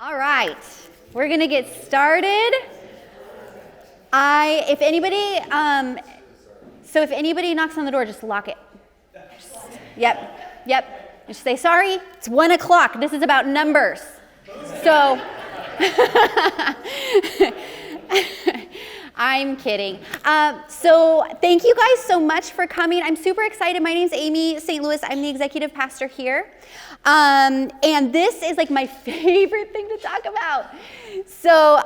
All right, we're gonna get started. If anybody knocks on the door, just lock it. Yep. Just say, sorry, it's 1 o'clock. This is about numbers. So, I'm kidding. So thank you guys so much for coming. I'm super excited. My name's Amy St. Louis. I'm the executive pastor here. And this is like my favorite thing to talk about. So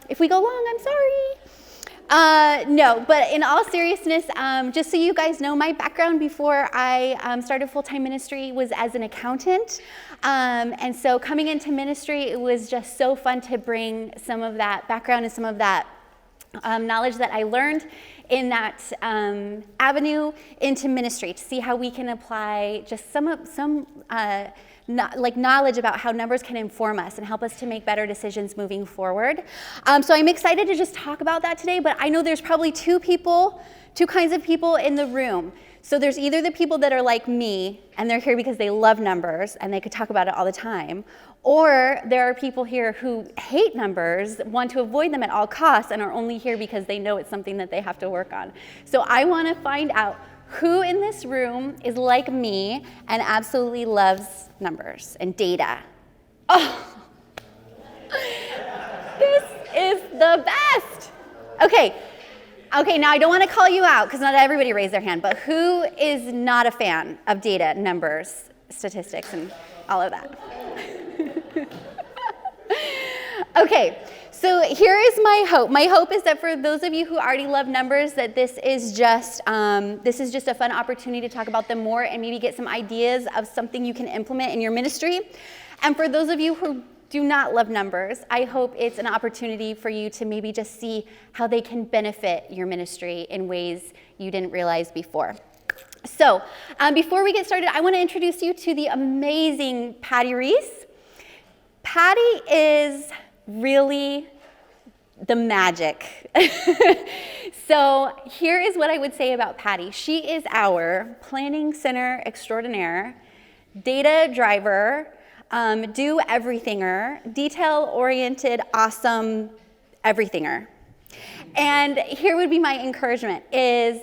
if we go long, I'm sorry. No, but in all seriousness, just so you guys know, my background before I started full-time ministry was as an accountant. And so coming into ministry, it was just so fun to bring some of that background and some of that knowledge that I learned in that avenue into ministry, to see how we can apply just some knowledge about how numbers can inform us and help us to make better decisions moving forward. So I'm excited to just talk about that today, but I know there's probably two kinds of people in the room. So there's either the people that are like me, and they're here because they love numbers, and they could talk about it all the time, or there are people here who hate numbers, want to avoid them at all costs, and are only here because they know it's something that they have to work on. So I want to find out who in this room is like me and absolutely loves numbers and data. Oh, this is the best. Okay, now I don't want to call you out because not everybody raised their hand, but who is not a fan of data, numbers, statistics, and all of that? Okay, so here is my hope. My hope is that for those of you who already love numbers, that this is just a fun opportunity to talk about them more and maybe get some ideas of something you can implement in your ministry. And for those of you who do not love numbers, I hope it's an opportunity for you to maybe just see how they can benefit your ministry in ways you didn't realize before. So before we get started, I want to introduce you to the amazing Patty Reese. Patty is really the magic. So here is what I would say about Patty. She is our planning center extraordinaire, data driver, do everythinger, detail-oriented, awesome everythinger. And here would be my encouragement is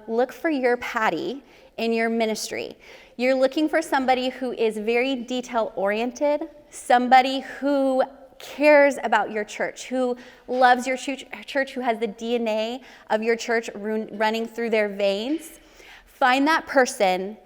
look for your Patty in your ministry. You're looking for somebody who is very detail-oriented, somebody who cares about your church, who loves your church, who has the DNA of your church running through their veins. Find that person,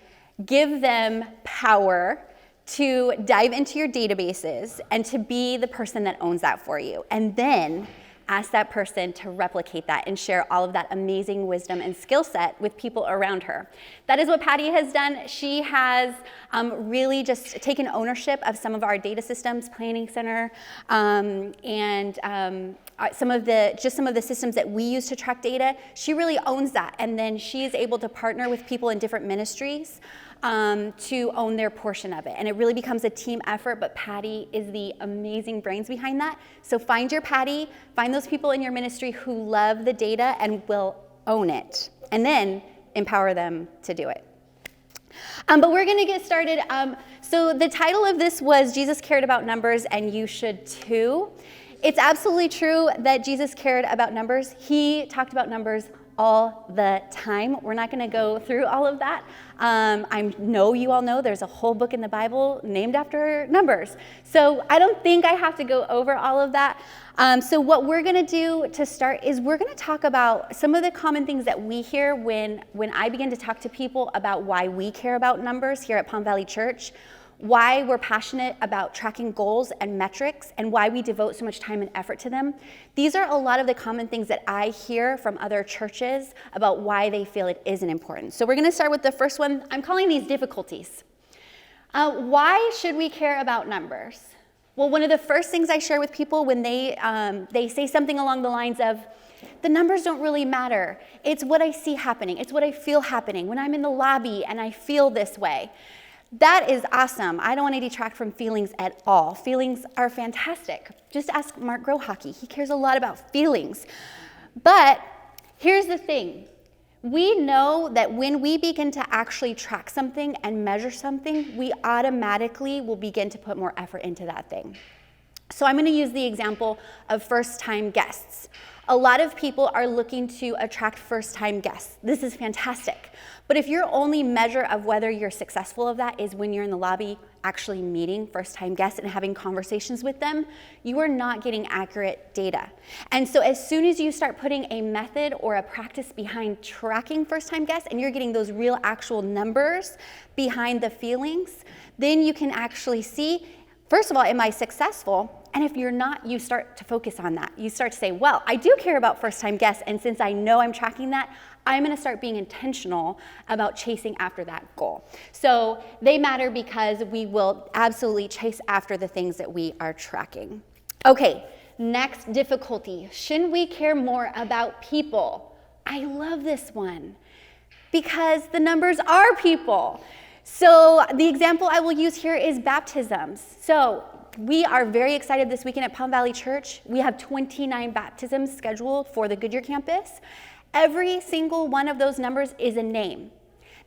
give them power to dive into your databases and to be the person that owns that for you. And then ask that person to replicate that and share all of that amazing wisdom and skill set with people around her. That is what Patty has done. She has really just taken ownership of some of our data systems, Planning Center, and some of the systems that we use to track data. She really owns that, and then she is able to partner with people in different ministries to own their portion of it. And it really becomes a team effort, but Patty is the amazing brains behind that. So find your Patty, find those people in your ministry who love the data and will own it, and then empower them to do it. But we're gonna get started. So the title of this was Jesus Cared About Numbers and You Should Too. It's absolutely true that Jesus cared about numbers. He talked about numbers all the time. We're not going to go through all of that. I know you all know there's a whole book in the Bible named after numbers. So I don't think I have to go over all of that. So what we're going to do to start is we're going to talk about some of the common things that we hear when I begin to talk to people about why we care about numbers here at Palm Valley Church, why we're passionate about tracking goals and metrics, and why we devote so much time and effort to them. These are a lot of the common things that I hear from other churches about why they feel it isn't important. So we're going to start with the first one. I'm calling these difficulties. Why should we care about numbers? Well, one of the first things I share with people when they say something along the lines of, the numbers don't really matter. It's what I see happening. It's what I feel happening when I'm in the lobby and I feel this way. That is awesome. I don't want to detract from feelings at all. Feelings are fantastic. Just ask Mark Grohocky. He cares a lot about feelings. But here's the thing. We know that when we begin to actually track something and measure something, we automatically will begin to put more effort into that thing. So I'm going to use the example of first-time guests. A lot of people are looking to attract first-time guests. This is fantastic. But if your only measure of whether you're successful of that is when you're in the lobby actually meeting first-time guests and having conversations with them, you are not getting accurate data. And so as soon as you start putting a method or a practice behind tracking first-time guests and you're getting those real actual numbers behind the feelings, then you can actually see, first of all, am I successful? And if you're not, you start to focus on that. You start to say, well, I do care about first-time guests, and since I know I'm tracking that, I'm going to start being intentional about chasing after that goal. So they matter because we will absolutely chase after the things that we are tracking. Okay, next difficulty. Shouldn't we care more about people? I love this one because the numbers are people. So the example I will use here is baptisms. So we are very excited this weekend at Palm Valley Church. We have 29 baptisms scheduled for the Goodyear campus. Every single one of those numbers is a name.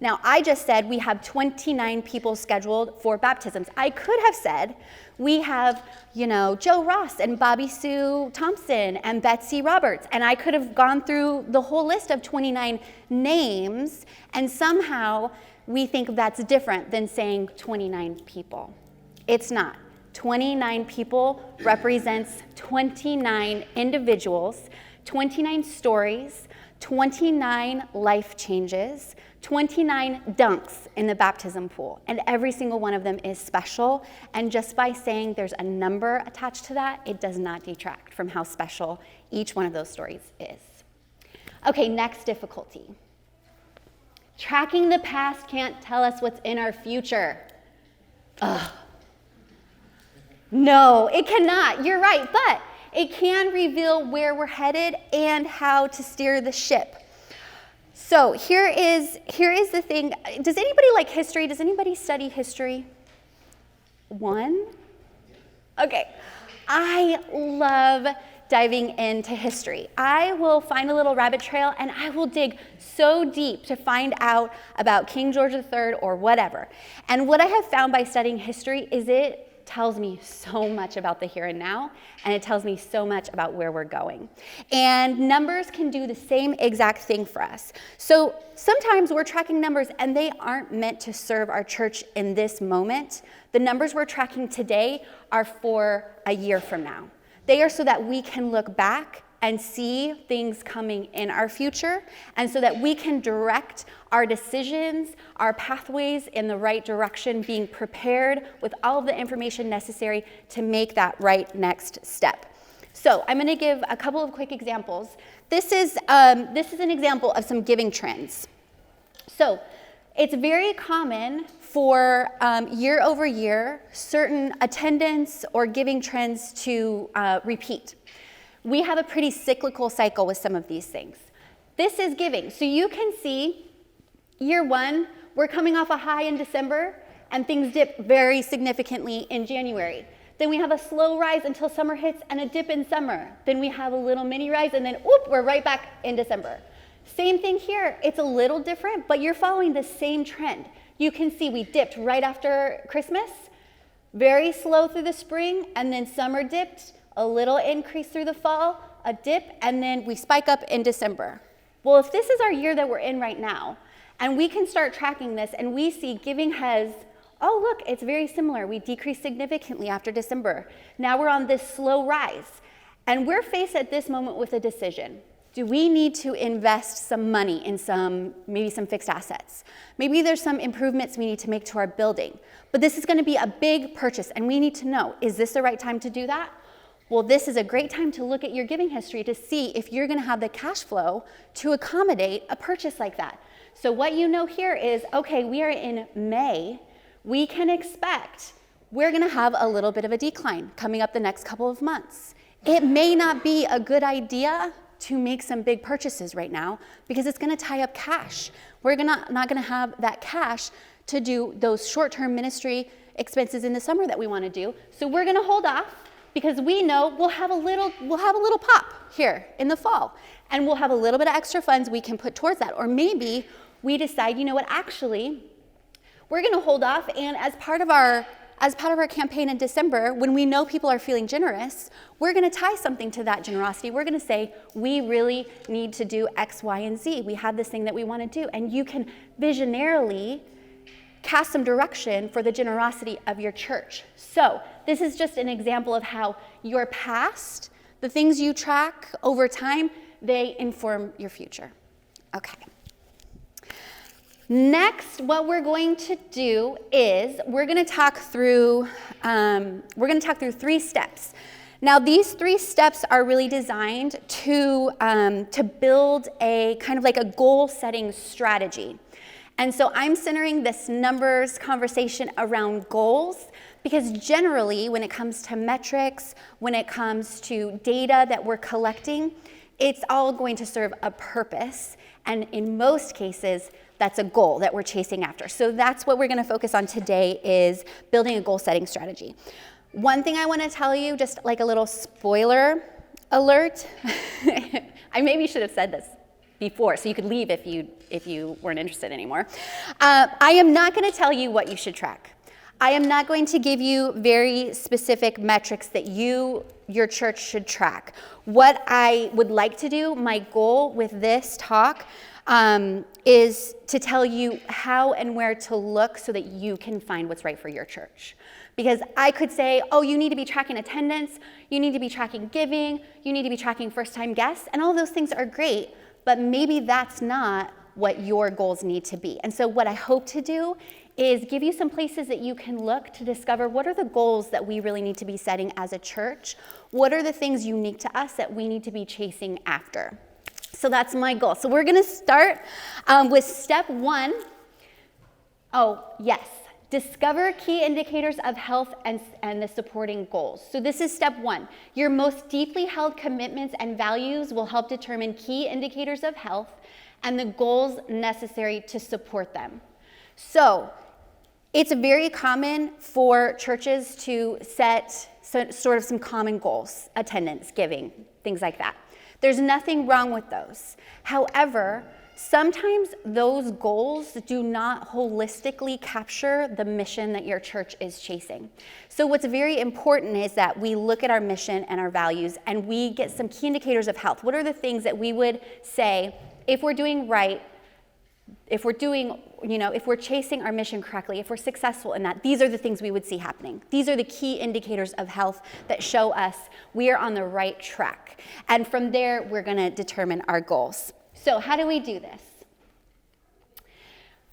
Now, I just said we have 29 people scheduled for baptisms. I could have said we have, Joe Ross and Bobby Sue Thompson and Betsy Roberts, and I could have gone through the whole list of 29 names, and somehow we think that's different than saying 29 people. It's not. 29 people represents 29 individuals, 29 stories, 29 life changes, 29 dunks in the baptism pool, and every single one of them is special, and just by saying there's a number attached to that, it does not detract from how special each one of those stories is. Okay, next difficulty. Tracking the past can't tell us what's in our future. Ugh. No, it cannot. You're right, but it can reveal where we're headed and how to steer the ship. So here is the thing. Does anybody like history? Does anybody study history? One? Okay. I love diving into history. I will find a little rabbit trail and I will dig so deep to find out about King George III or whatever. And what I have found by studying history is it tells me so much about the here and now, and it tells me so much about where we're going. And numbers can do the same exact thing for us. So sometimes we're tracking numbers and they aren't meant to serve our church in this moment. The numbers we're tracking today are for a year from now. They are so that we can look back and see things coming in our future, and so that we can direct our decisions, our pathways in the right direction, being prepared with all of the information necessary to make that right next step. So I'm gonna give a couple of quick examples. This is an example of some giving trends. So it's very common for year over year, certain attendance or giving trends to repeat. We have a pretty cyclical cycle with some of these things. This is giving. So you can see year one, we're coming off a high in December and things dip very significantly in January. Then we have a slow rise until summer hits and a dip in summer. Then we have a little mini rise and then whoop, we're right back in December. Same thing here. It's a little different, but you're following the same trend. You can see we dipped right after Christmas, very slow through the spring, and then summer dipped, a little increase through the fall, a dip, and then we spike up in December. Well, if this is our year that we're in right now, and we can start tracking this, and we see giving has, oh look, it's very similar. We decreased significantly after December. Now we're on this slow rise. And we're faced at this moment with a decision. Do we need to invest some money in maybe some fixed assets? Maybe there's some improvements we need to make to our building. But this is gonna be a big purchase, and we need to know, is this the right time to do that? Well, this is a great time to look at your giving history to see if you're gonna have the cash flow to accommodate a purchase like that. So what you know here is, okay, we are in May. We can expect we're gonna have a little bit of a decline coming up the next couple of months. It may not be a good idea to make some big purchases right now because it's gonna tie up cash. We're not gonna have that cash to do those short-term ministry expenses in the summer that we wanna do. So we're gonna hold off because we know we'll have a little pop here in the fall, and we'll have a little bit of extra funds we can put towards that. Or maybe we decide, you know what, actually, we're gonna hold off, and as part of our as part of our campaign in December, when we know people are feeling generous, we're going to tie something to that generosity. We're going to say, we really need to do X, Y, and Z. We have this thing that we want to do. And you can visionarily cast some direction for the generosity of your church. So this is just an example of how your past, the things you track over time, they inform your future. Okay. Next, what we're going to do is we're going to talk through 3 steps. Now, these 3 steps are really designed to build a kind of like a goal-setting strategy. And so I'm centering this numbers conversation around goals because generally, when it comes to metrics, when it comes to data that we're collecting, it's all going to serve a purpose. And in most cases, that's a goal that we're chasing after. So that's what we're going to focus on today, is building a goal-setting strategy. One thing I want to tell you, just like a little spoiler alert, I maybe should have said this before, so you could leave if you weren't interested anymore. I am not going to tell you what you should track. I am not going to give you very specific metrics that your church should track. What I would like to do, my goal with this talk, is to tell you how and where to look so that you can find what's right for your church. Because I could say, oh, you need to be tracking attendance, you need to be tracking giving, you need to be tracking first-time guests, and all those things are great, but maybe that's not what your goals need to be. And so what I hope to do is give you some places that you can look to discover what are the goals that we really need to be setting as a church, what are the things unique to us that we need to be chasing after. So that's my goal. So we're going to start with step 1. Oh, yes. Discover key indicators of health and the supporting goals. So this is step 1. Your most deeply held commitments and values will help determine key indicators of health and the goals necessary to support them. So it's very common for churches to set sort of some common goals, attendance, giving, things like that. There's nothing wrong with those. However, sometimes those goals do not holistically capture the mission that your church is chasing. So what's very important is that we look at our mission and our values and we get some key indicators of health. What are the things that we would say, if we're doing right, if we're chasing our mission correctly, if we're successful in that, these are the things we would see happening. These are the key indicators of health that show us we are on the right track. And from there, we're going to determine our goals. So how do we do this?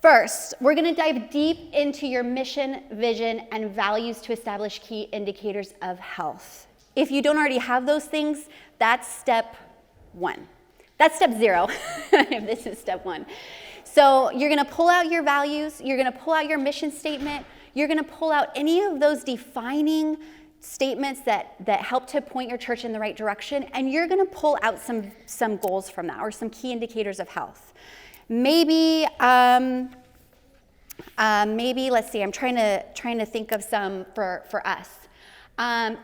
First, we're going to dive deep into your mission, vision, and values to establish key indicators of health. If you don't already have those things, that's step 1. That's step 0, if this is step 1. So you're going to pull out your values, you're going to pull out your mission statement, you're going to pull out any of those defining statements that help to point your church in the right direction, and you're going to pull out some goals from that, or some key indicators of health. Maybe let's see, I'm trying to think of some for us.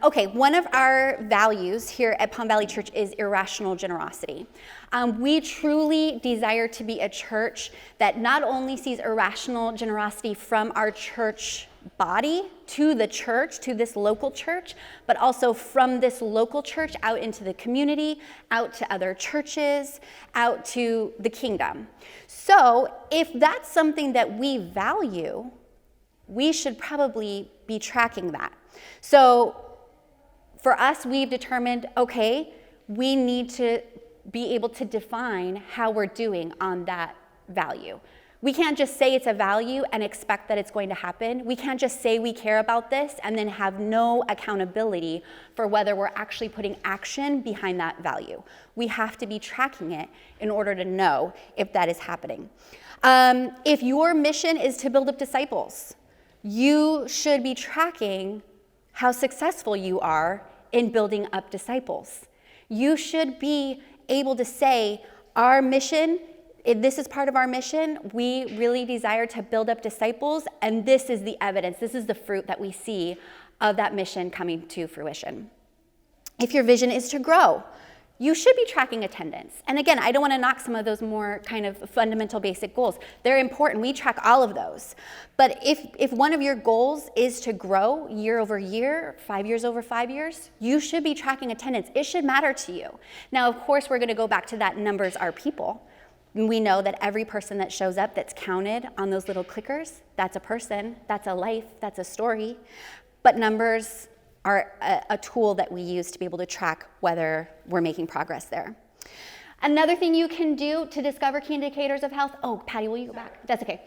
Okay, one of our values here at Palm Valley Church is irrational generosity. We truly desire to be a church that not only sees irrational generosity from our church body to the church, to this local church, but also from this local church out into the community, out to other churches, out to the kingdom. So if that's something that we value, we should probably be tracking that. So for us, we've determined, okay, we need to be able to define how we're doing on that value. We can't just say it's a value and expect that it's going to happen. We can't just say we care about this and then have no accountability for whether we're actually putting action behind that value. We have to be tracking it in order to know if that is happening. If your mission is to build up disciples, you should be tracking how successful you are in building up disciples. You should be able to say, our mission, if this is part of our mission, we really desire to build up disciples, and this is the evidence, this is the fruit that we see of that mission coming to fruition. If your vision is to grow, you should be tracking attendance. And again, I don't want to knock some of those more kind of fundamental basic goals. They're important. We track all of those. But if one of your goals is to grow year over year, 5 years over 5 years, you should be tracking attendance. It should matter to you. Now, of course, we're going to go back to that numbers are people. We know that every person that shows up that's counted on those little clickers, that's a person, that's a life, that's a story. But numbers are a tool that we use to be able to track whether we're making progress there. Another thing you can do to discover key indicators of health, oh, Patty, will you go back? That's okay.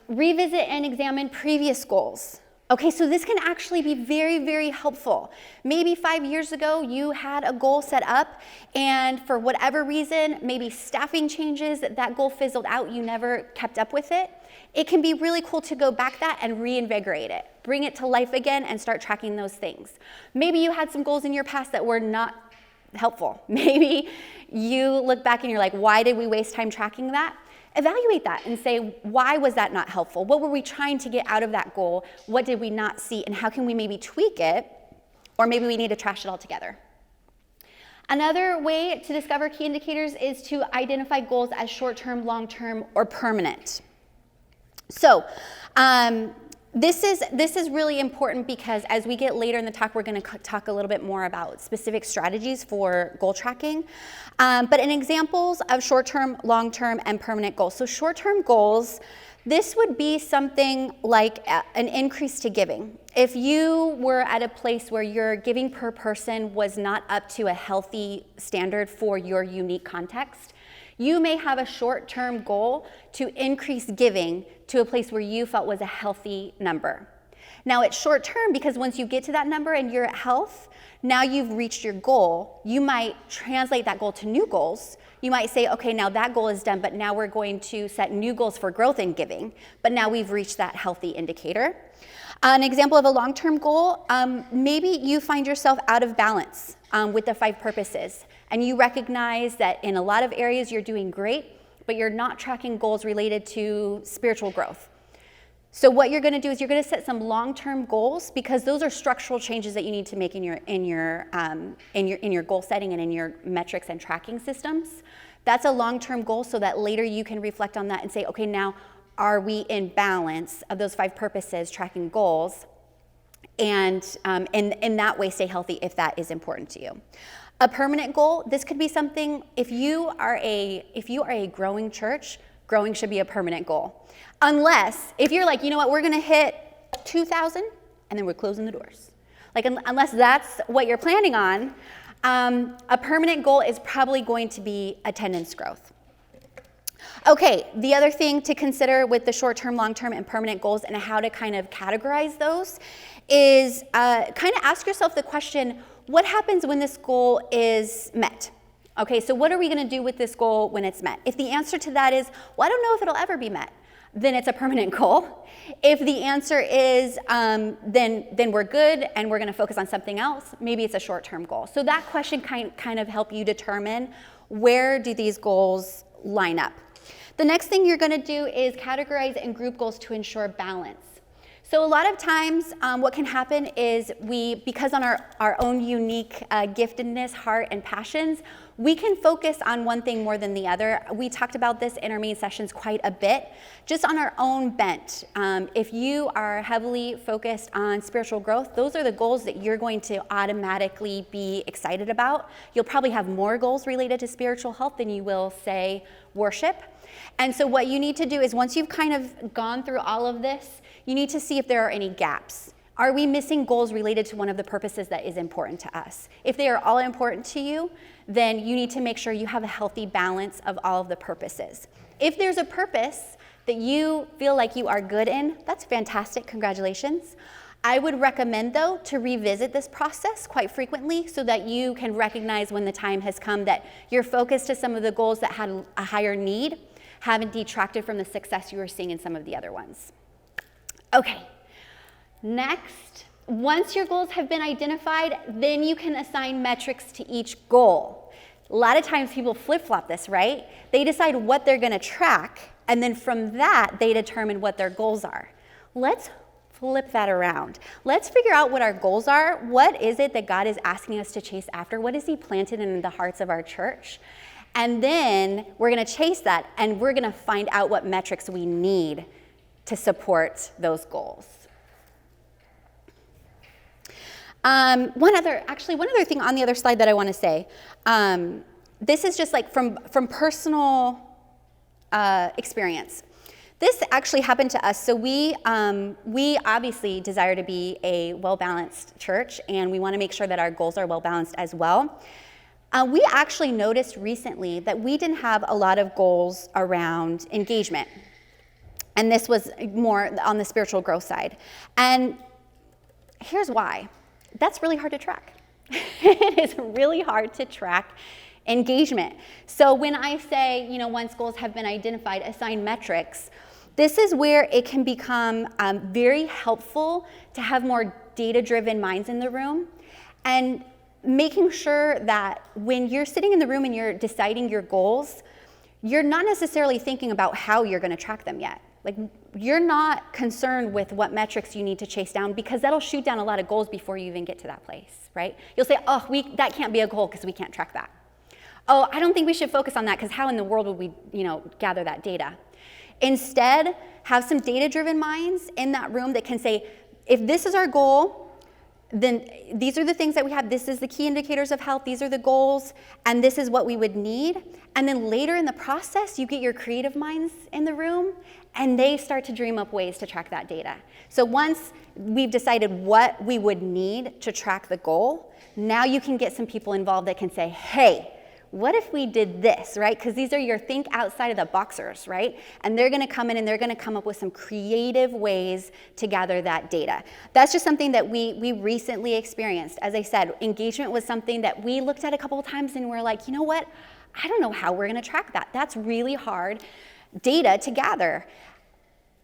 Revisit and examine previous goals. Okay, so this can actually be very, very helpful. Maybe 5 years ago you had a goal set up and for whatever reason, maybe staffing changes, that goal fizzled out, you never kept up with it. It can be really cool to go back that and reinvigorate it, bring it to life again and start tracking those things. Maybe you had some goals in your past that were not helpful. Maybe you look back and you're like, why did we waste time tracking that? Evaluate that and say, why was that not helpful? What were we trying to get out of that goal? What did we not see? And how can we maybe tweak it? Or maybe we need to trash it all together. Another way to discover key indicators is to identify goals as short-term, long-term, or permanent. So this is really important because as we get later in the talk, we're going to talk a little bit more about specific strategies for goal tracking. But in examples of short-term, long-term, and permanent goals. So short-term goals, this would be something like an increase to giving. If you were at a place where your giving per person was not up to a healthy standard for your unique context, you may have a short-term goal to increase giving to a place where you felt was a healthy number. Now it's short-term because once you get to that number and you're at health, now you've reached your goal. You might translate that goal to new goals. You might say, okay, now that goal is done, but now we're going to set new goals for growth in giving. But now we've reached that healthy indicator. An example of a long-term goal, maybe you find yourself out of balance with the 5 purposes. And you recognize that in a lot of areas you're doing great, but you're not tracking goals related to spiritual growth. So what you're going to do is you're going to set some long-term goals because those are structural changes that you need to make in your goal setting and in your metrics and tracking systems. That's a long-term goal so that later you can reflect on that and say, okay, now are we in balance of those 5 purposes, tracking goals, and in that way stay healthy if that is important to you. A permanent goal, this could be something, if you are a growing church, growing should be a permanent goal. Unless, if you're like, you know what, we're gonna hit 2,000 and then we're closing the doors. Like, unless that's what you're planning on, a permanent goal is probably going to be attendance growth. Okay, the other thing to consider with the short-term, long-term, and permanent goals and how to kind of categorize those is kind of ask yourself the question, what happens when this goal is met? Okay, so what are we gonna do with this goal when it's met? If the answer to that is, well, I don't know if it'll ever be met, then it's a permanent goal. If the answer is, then we're good and we're gonna focus on something else, maybe it's a short-term goal. So that question kind of help you determine where do these goals line up. The next thing you're gonna do is categorize and group goals to ensure balance. So a lot of times what can happen is because on our own unique giftedness, heart, and passions, we can focus on one thing more than the other. We talked about this in our main sessions quite a bit, just on our own bent. If you are heavily focused on spiritual growth, those are the goals that you're going to automatically be excited about. You'll probably have more goals related to spiritual health than you will, say, worship. And so what you need to do is once you've kind of gone through all of this, you need to see if there are any gaps. Are we missing goals related to one of the purposes that is important to us? If they are all important to you, then you need to make sure you have a healthy balance of all of the purposes. If there's a purpose that you feel like you are good in, that's fantastic, congratulations. I would recommend, though, to revisit this process quite frequently so that you can recognize when the time has come that your focus to some of the goals that had a higher need haven't detracted from the success you were seeing in some of the other ones. Okay, next, once your goals have been identified, then you can assign metrics to each goal. A lot of times people flip-flop this, right? They decide what they're gonna track, and then from that, they determine what their goals are. Let's flip that around. Let's figure out what our goals are. What is it that God is asking us to chase after? What has he planted in the hearts of our church? And then we're going to chase that, and we're going to find out what metrics we need to support those goals. One other thing on the other slide that I want to say. This is just like from personal experience. This actually happened to us. So we obviously desire to be a well-balanced church, and we want to make sure that our goals are well-balanced as well. We actually noticed recently that we didn't have a lot of goals around engagement. And this was more on the spiritual growth side. And here's why. That's really hard to track. It is really hard to track engagement. So when I say, once goals have been identified, assign metrics, this is where it can become very helpful to have more data-driven minds in the room, and making sure that when you're sitting in the room and you're deciding your goals, you're not necessarily thinking about how you're going to track them yet. Like, you're not concerned with what metrics you need to chase down, because that'll shoot down a lot of goals before you even get to that place, right? You'll say, that can't be a goal because we can't track that. Oh, I don't think we should focus on that because how in the world would we, gather that data? Instead, have some data-driven minds in that room that can say, if this is our goal, then these are the things that we have. This is the key indicators of health. These are the goals, and this is what we would need. And then later in the process, you get your creative minds in the room, and they start to dream up ways to track that data. So once we've decided what we would need to track the goal, now you can get some people involved that can say, hey, what if we did this, right? Because these are your think outside of the boxers, right? And they're going to come in and they're going to come up with some creative ways to gather that data. That's just something that we recently experienced. As I said, engagement was something that we looked at a couple of times and we're like, you know what? I don't know how we're going to track that. That's really hard data to gather.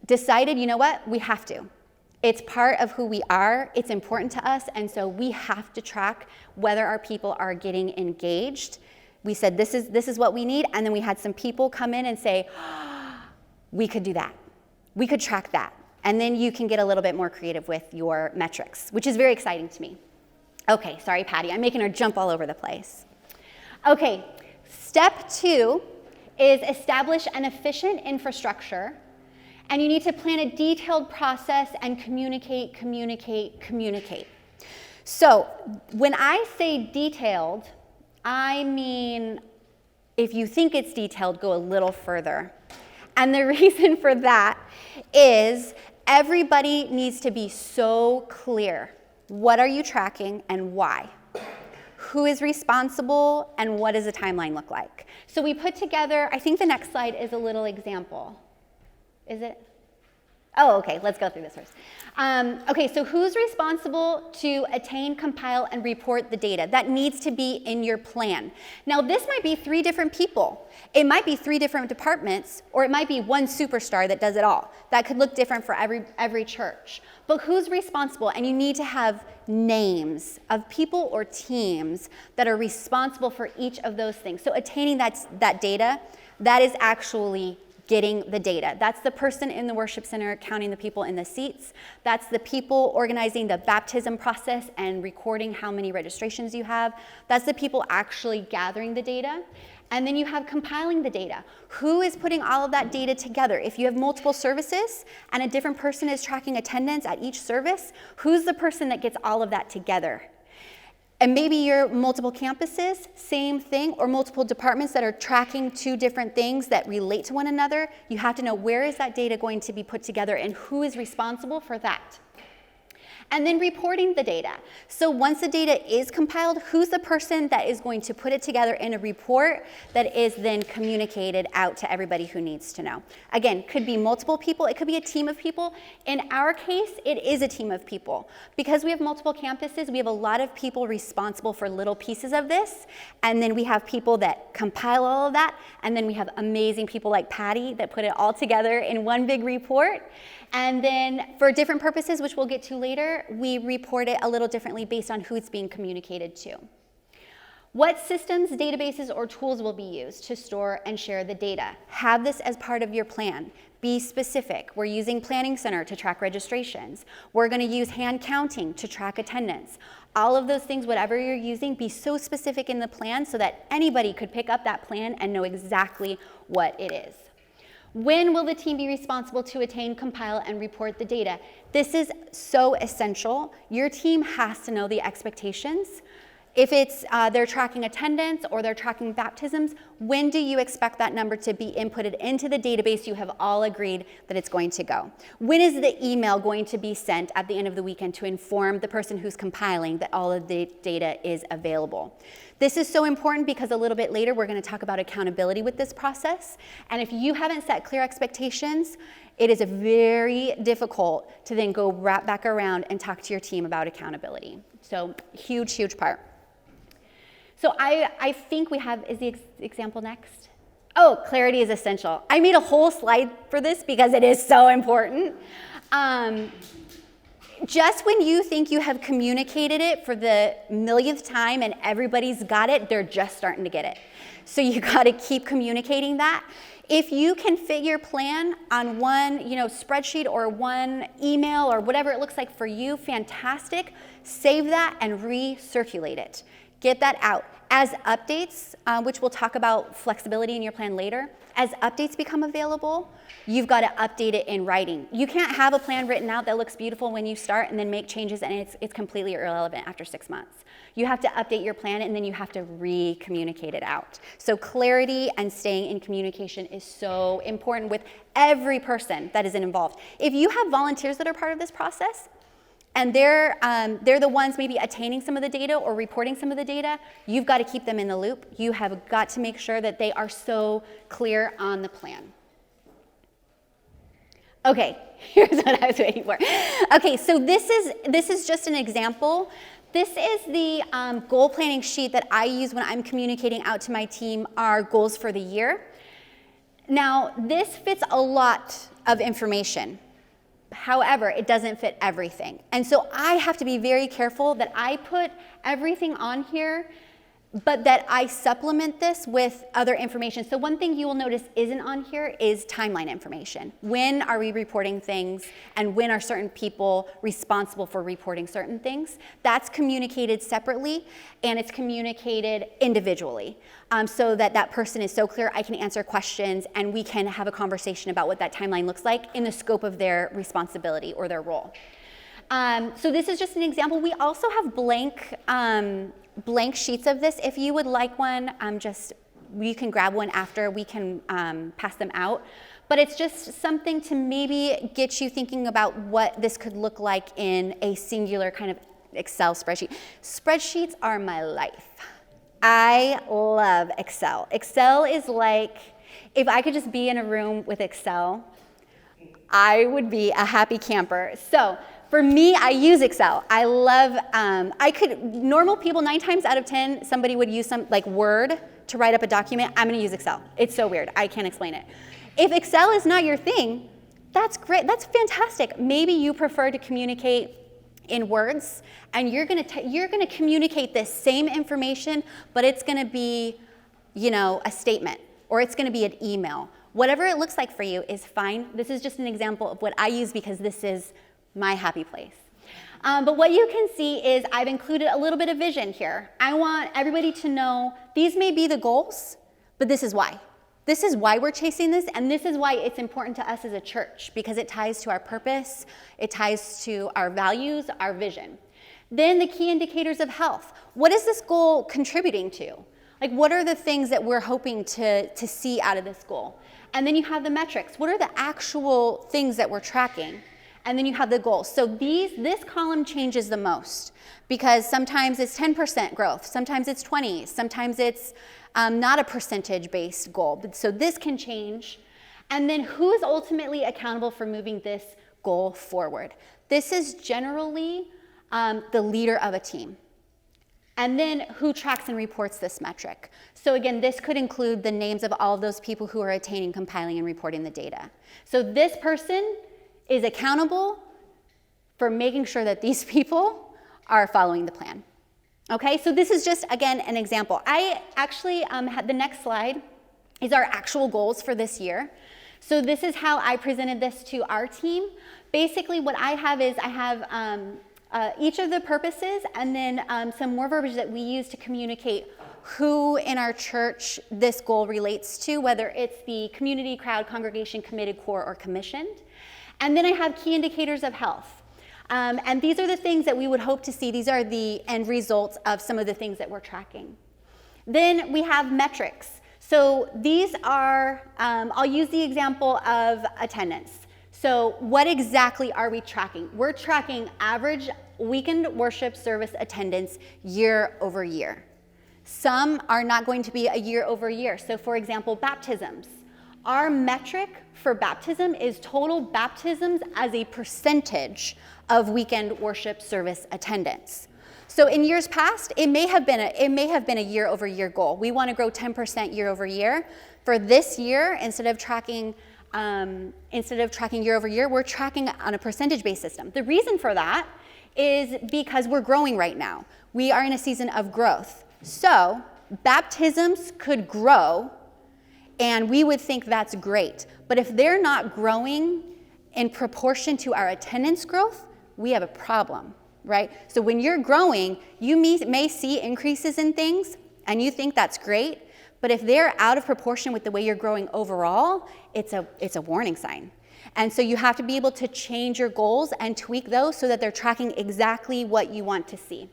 Decided, you know what? We have to. It's part of who we are. It's important to us. And so we have to track whether our people are getting engaged. We said, this is what we need. And then we had some people come in and say, we could do that. We could track that. And then you can get a little bit more creative with your metrics, which is very exciting to me. Okay, sorry, Patty. I'm making her jump all over the place. Okay, step 2 is establish an efficient infrastructure. And you need to plan a detailed process and communicate. So when I say detailed, I mean, if you think it's detailed, go a little further. And the reason for that is everybody needs to be so clear. What are you tracking and why? Who is responsible and what does a timeline look like? So we put together, I think the next slide is a little example. Is it? Oh, okay, let's go through this first. Okay, so who's responsible to attain, compile, and report the data? That needs to be in your plan. Now, this might be 3 different people. It might be 3 different departments, or it might be one superstar that does it all. That could look different for every church. But who's responsible? And you need to have names of people or teams that are responsible for each of those things. So attaining that data, that is actually getting the data. That's the person in the worship center counting the people in the seats. That's the people organizing the baptism process and recording how many registrations you have. That's the people actually gathering the data. And then you have compiling the data. Who is putting all of that data together? If you have multiple services and a different person is tracking attendance at each service, who's the person that gets all of that together? And maybe you're multiple campuses, same thing, or multiple departments that are tracking 2 different things that relate to one another. You have to know where is that data going to be put together and who is responsible for that. And then reporting the data. So once the data is compiled, who's the person that is going to put it together in a report that is then communicated out to everybody who needs to know? Again, could be multiple people. It could be a team of people. In our case, it is a team of people. Because we have multiple campuses, we have a lot of people responsible for little pieces of this. And then we have people that compile all of that. And then we have amazing people like Patty that put it all together in one big report. And then for different purposes, which we'll get to later, we report it a little differently based on who it's being communicated to. What systems, databases, or tools will be used to store and share the data? Have this as part of your plan. Be specific. We're using Planning Center to track registrations. We're going to use hand counting to track attendance. All of those things, whatever you're using, be so specific in the plan so that anybody could pick up that plan and know exactly what it is. When will the team be responsible to attain, compile, and report the data? This is so essential. Your team has to know the expectations. If it's they're tracking attendance or they're tracking baptisms, when do you expect that number to be inputted into the database you have all agreed that it's going to go? When is the email going to be sent at the end of the weekend to inform the person who's compiling that all of the data is available? This is so important because a little bit later we're going to talk about accountability with this process. And if you haven't set clear expectations, it is very difficult to then go wrap back around and talk to your team about accountability. So huge, huge part. So I think we have, is the example next? Oh, clarity is essential. I made a whole slide for this because it is so important. Just when you think you have communicated it for the millionth time and everybody's got it, they're just starting to get it. So you got to keep communicating that. If you can fit your plan on one, spreadsheet or one email or whatever it looks like for you, fantastic. Save that and recirculate it. Get that out. As updates, which we'll talk about flexibility in your plan later, as updates become available, you've got to update it in writing. You can't have a plan written out that looks beautiful when you start and then make changes and it's completely irrelevant after 6 months. You have to update your plan and then you have to re-communicate it out. So clarity and staying in communication is so important with every person that is involved. If you have volunteers that are part of this process, and they're the ones maybe attaining some of the data or reporting some of the data, you've got to keep them in the loop. You have got to make sure that they are so clear on the plan. Okay, here's what I was waiting for. Okay, so this is just an example. This is the goal planning sheet that I use when I'm communicating out to my team our goals for the year. Now, this fits a lot of information. However, it doesn't fit everything. And so I have to be very careful that I put everything on here, but that I supplement this with other information. So one thing you will notice isn't on here is timeline information. When are we reporting things and when are certain people responsible for reporting certain things? That's communicated separately and it's communicated individually so that that person is so clear I can answer questions and we can have a conversation about what that timeline looks like in the scope of their responsibility or their role. So this is just an example. We also have blank sheets of this. If you would like one, you can grab one after. We can pass them out. But it's just something to maybe get you thinking about what this could look like in a singular kind of Excel spreadsheet. Spreadsheets are my life. I love Excel. Excel is like, if I could just be in a room with Excel, I would be a happy camper. So for me, I use Excel. I love, normal people, 9 times out of 10, somebody would use like Word to write up a document. I'm gonna use Excel. It's so weird, I can't explain it. If Excel is not your thing, that's great, that's fantastic. Maybe you prefer to communicate in words, and you're gonna communicate this same information, but it's gonna be, a statement, or it's gonna be an email. Whatever it looks like for you is fine. This is just an example of what I use because this is my happy place. But what you can see is I've included a little bit of vision here. I want everybody to know these may be the goals, but this is why. This is why we're chasing this, and this is why it's important to us as a church, because it ties to our purpose, it ties to our values, our vision. Then the key indicators of health. What is this goal contributing to? Like, what are the things that we're hoping to see out of this goal? And then you have the metrics. What are the actual things that we're tracking? And then you have the goals. So this column changes the most because sometimes it's 10% growth, sometimes it's 20, sometimes it's not a percentage-based goal. So this can change. And then who is ultimately accountable for moving this goal forward? This is generally the leader of a team. And then who tracks and reports this metric? So again, this could include the names of all of those people who are attaining, compiling, and reporting the data. So this person is accountable for making sure that these people are following the plan. Okay, so this is just, again, an example. I actually had the next slide is our actual goals for this year. So this is how I presented this to our team. Basically, what I have is I have each of the purposes and then some more verbiage that we use to communicate who in our church this goal relates to, whether it's the community, crowd, congregation, committed, core, or commissioned. And then I have key indicators of health. And these are the things that we would hope to see. These are the end results of some of the things that we're tracking. Then we have metrics. So these are, I'll use the example of attendance. So what exactly are we tracking? We're tracking average weekend worship service attendance year over year. Some are not going to be a year over year. So for example, baptisms. Our metric for baptism is total baptisms as a percentage of weekend worship service attendance. So in years past, it may have been a year over year goal. We want to grow 10% year over year. For this year, instead of tracking year over year, we're tracking on a percentage-based system. The reason for that is because we're growing right now. We are in a season of growth. So baptisms could grow, and we would think that's great. But if they're not growing in proportion to our attendance growth, we have a problem, right? So when you're growing, you may see increases in things, and you think that's great. But if they're out of proportion with the way you're growing overall, it's a warning sign. And so you have to be able to change your goals and tweak those so that they're tracking exactly what you want to see.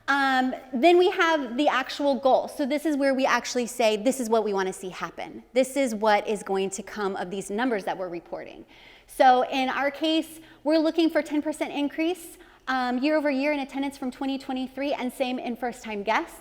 Then we have the actual goal. So this is where we actually say, this is what we want to see happen. This is what is going to come of these numbers that we're reporting. So in our case, we're looking for 10% increase year over year in attendance from 2023, and same in first-time guests.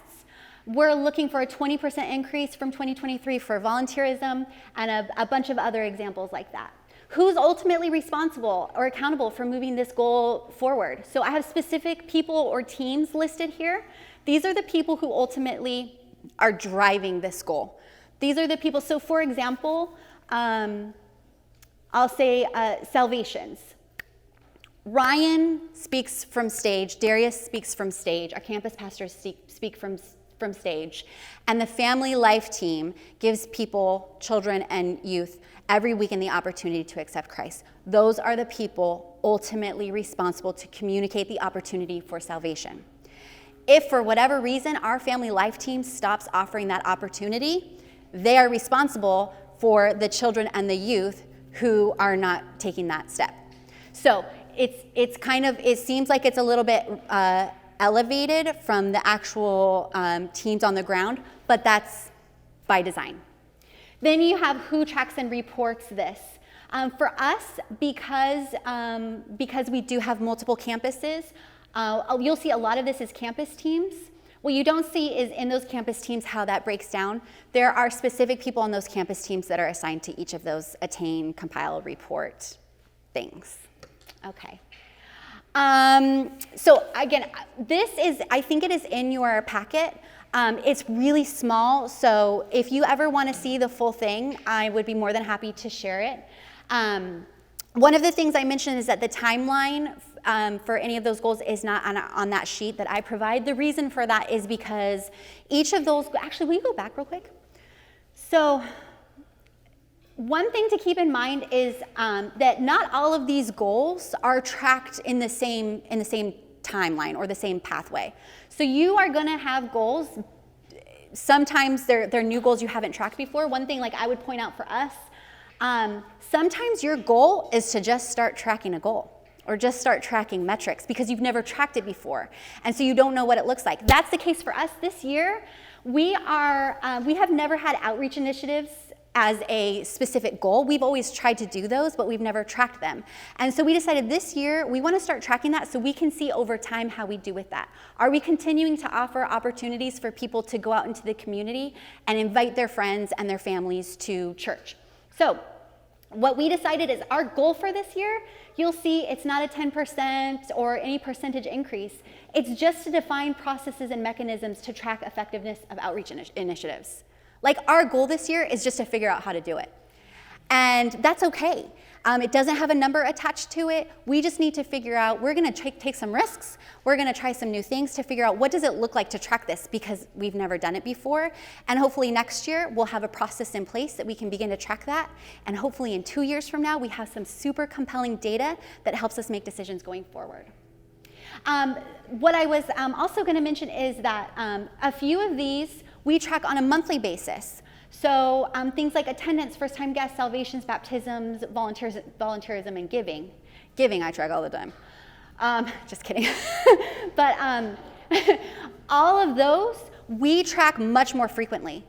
We're looking for a 20% increase from 2023 for volunteerism and a bunch of other examples like that. Who's ultimately responsible or accountable for moving this goal forward? So I have specific people or teams listed here. These are the people who ultimately are driving this goal. These are the people, so for example, I'll say salvations. Ryan speaks from stage, Darius speaks from stage, our campus pastors speak from stage, and the family life team gives people, children and youth, every weekend the opportunity to accept Christ. Those are the people ultimately responsible to communicate the opportunity for salvation. If for whatever reason our family life team stops offering that opportunity, they are responsible for the children and the youth who are not taking that step. So it seems like it's a little bit elevated from the actual teams on the ground, but that's by design. Then you have who tracks and reports this. For us, because we do have multiple campuses, you'll see a lot of this is campus teams. What you don't see is in those campus teams how that breaks down. There are specific people on those campus teams that are assigned to each of those attain, compile, report things. Okay. So again, I think it is in your packet. It's really small, so if you ever want to see the full thing, I would be more than happy to share it. One of the things I mentioned is that the timeline for any of those goals is not on that sheet that I provide. The reason for that is because each of those, actually, will you go back real quick? So one thing to keep in mind is that not all of these goals are tracked in the same timeline or the same pathway. So you are going to have goals. Sometimes they're new goals you haven't tracked before. One thing like I would point out for us, sometimes your goal is to just start tracking a goal or just start tracking metrics because you've never tracked it before. And so you don't know what it looks like. That's the case for us this year. We have never had outreach initiatives as a specific goal. We've always tried to do those, but we've never tracked them. And so we decided this year we want to start tracking that so we can see over time how we do with that. Are we continuing to offer opportunities for people to go out into the community and invite their friends and their families to church? So what we decided is our goal for this year, you'll see it's not a 10% or any percentage increase. It's just to define processes and mechanisms to track effectiveness of outreach initiatives. Like our goal this year is just to figure out how to do it. And that's okay. It doesn't have a number attached to it. We just need to figure out, we're gonna take some risks. We're gonna try some new things to figure out what does it look like to track this, because we've never done it before. And hopefully next year, we'll have a process in place that we can begin to track that. And hopefully in 2 years from now, we have some super compelling data that helps us make decisions going forward. What I was also gonna mention is that a few of these we track on a monthly basis. So things like attendance, first-time guests, salvations, baptisms, volunteerism, and giving. Giving I track all the time. Just kidding. But all of those we track much more frequently.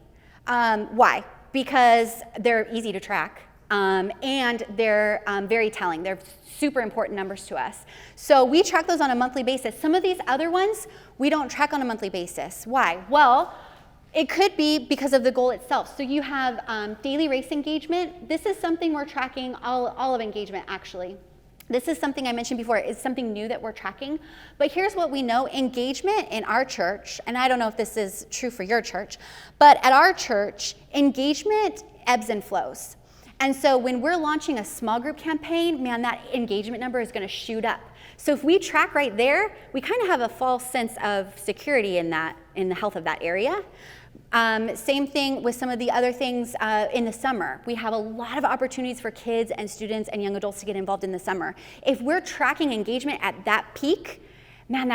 Why? Because they're easy to track. And they're very telling. They're super important numbers to us. So we track those on a monthly basis. Some of these other ones we don't track on a monthly basis. Why? Well, it could be because of the goal itself. So you have daily race engagement. This is something we're tracking, all of engagement actually. This is something I mentioned before. It's something new that we're tracking. But here's what we know. Engagement in our church, and I don't know if this is true for your church, but at our church, engagement ebbs and flows. And so when we're launching a small group campaign, man, that engagement number is gonna shoot up. So if we track right there, we kind of have a false sense of security in the health of that area. Same thing with some of the other things in the summer. We have a lot of opportunities for kids and students and young adults to get involved in the summer. If we're tracking engagement at that peak, man,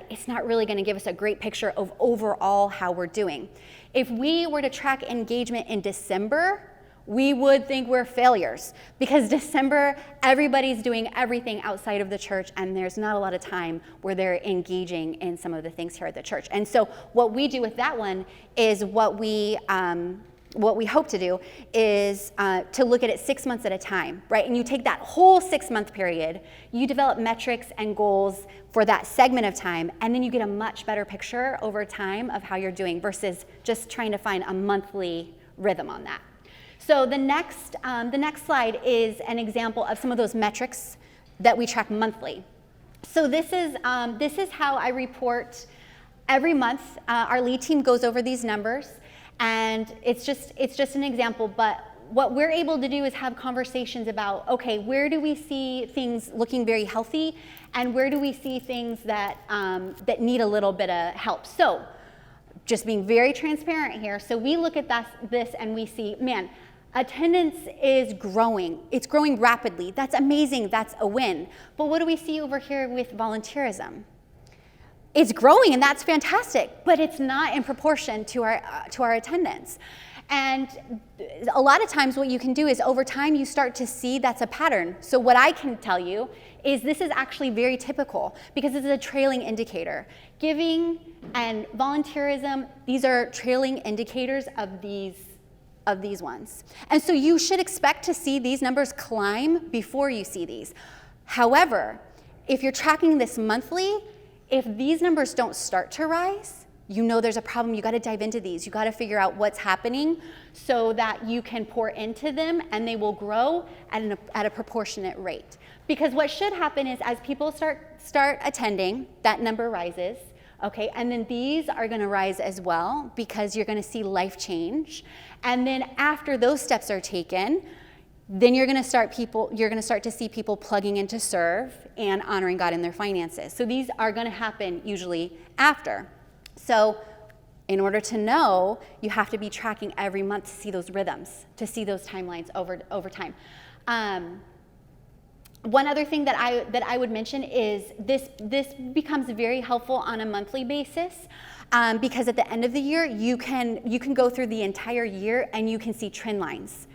it's not really gonna give us a great picture of overall how we're doing. If we were to track engagement in December, we would think we're failures, because December, everybody's doing everything outside of the church, and there's not a lot of time where they're engaging in some of the things here at the church. And so what we do with that one is what we hope to do is to look at it 6 months at a time, right? And you take that whole 6-month period, you develop metrics and goals for that segment of time, and then you get a much better picture over time of how you're doing versus just trying to find a monthly rhythm on that. So the next slide is an example of some of those metrics that we track monthly. So this is how I report every month. Our lead team goes over these numbers, and it's just an example. But what we're able to do is have conversations about, okay, where do we see things looking very healthy, and where do we see things that that need a little bit of help? So just being very transparent here. So we look at this and we see, man, attendance is growing. It's growing rapidly. That's amazing. That's a win. But what do we see over here with volunteerism? It's growing, and that's fantastic, but it's not in proportion to our attendance. And a lot of times what you can do is over time you start to see that's a pattern. So what I can tell you is this is actually very typical, because this is a trailing indicator. Giving and volunteerism, these are trailing indicators of these ones. And so you should expect to see these numbers climb before you see these. However, if you're tracking this monthly, if these numbers don't start to rise, you know there's a problem. You got to dive into these. You got to figure out what's happening so that you can pour into them and they will grow at a proportionate rate. Because what should happen is as people start attending, that number rises. Okay, and then these are going to rise as well, because you're going to see life change. And then after those steps are taken, then you're going to start to see people plugging in to serve and honoring God in their finances. So these are going to happen usually after. So in order to know, you have to be tracking every month to see those rhythms, to see those timelines over time. One other thing that I would mention is this becomes very helpful on a monthly basis, because at the end of the year you can go through the entire year and you can see trend lines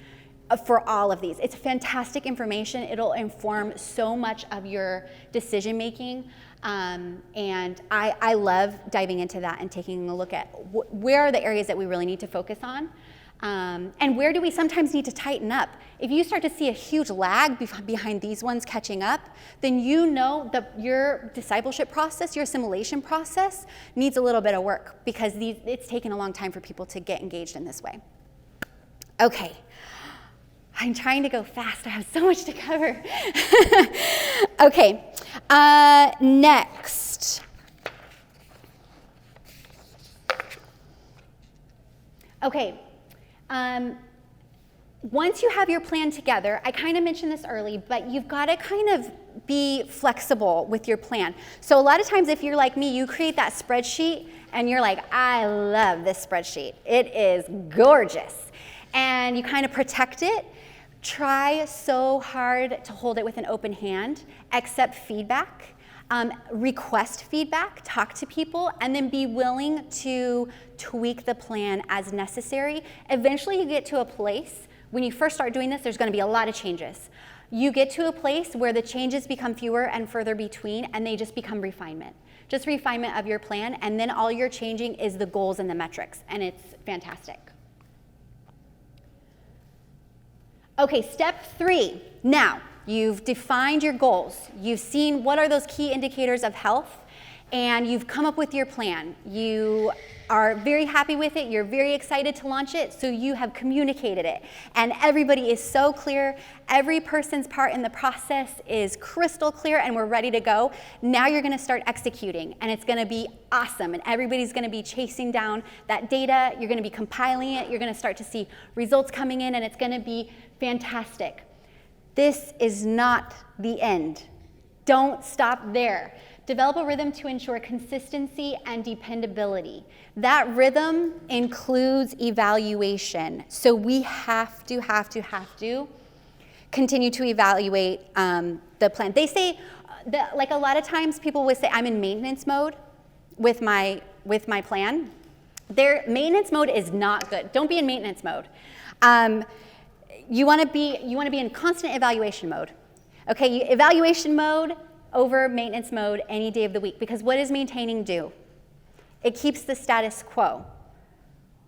for all of these. It's fantastic information. It'll inform so much of your decision making, and I love diving into that and taking a look at where are the areas that we really need to focus on. And where do we sometimes need to tighten up? If you start to see a huge lag behind these ones catching up, then you know that your discipleship process, your assimilation process needs a little bit of work, because it's taken a long time for people to get engaged in this way. Okay, I'm trying to go fast. I have so much to cover. Okay, next. Okay. once you have your plan together, I kind of mentioned this early, but you've got to kind of be flexible with your plan. So a lot of times if you're like me, you create that spreadsheet and you're like, I love this spreadsheet. It is gorgeous. And you kind of protect it. Try so hard to hold it with an open hand, accept feedback, request feedback, talk to people, and then be willing to tweak the plan as necessary. Eventually you get to a place, when you first start doing this, there's going to be a lot of changes. You get to a place where the changes become fewer and further between, and they just become refinement. Just refinement of your plan, and then all you're changing is the goals and the metrics, and it's fantastic. Okay, step 3. Now, you've defined your goals. You've seen what are those key indicators of health, and you've come up with your plan. You are very happy with it. You're very excited to launch it, so you have communicated it. And everybody is so clear. Every person's part in the process is crystal clear, and we're ready to go. Now you're going to start executing, and it's going to be awesome. And everybody's going to be chasing down that data. You're going to be compiling it. You're going to start to see results coming in, and it's going to be fantastic. This is not the end. Don't stop there. Develop a rhythm to ensure consistency and dependability. That rhythm includes evaluation. So we have to continue to evaluate the plan. They say, like a lot of times people would say, I'm in maintenance mode with my plan. Their maintenance mode is not good. Don't be in maintenance mode. You want to be in constant evaluation mode. Okay, evaluation mode over maintenance mode any day of the week, because what does maintaining do? It keeps the status quo,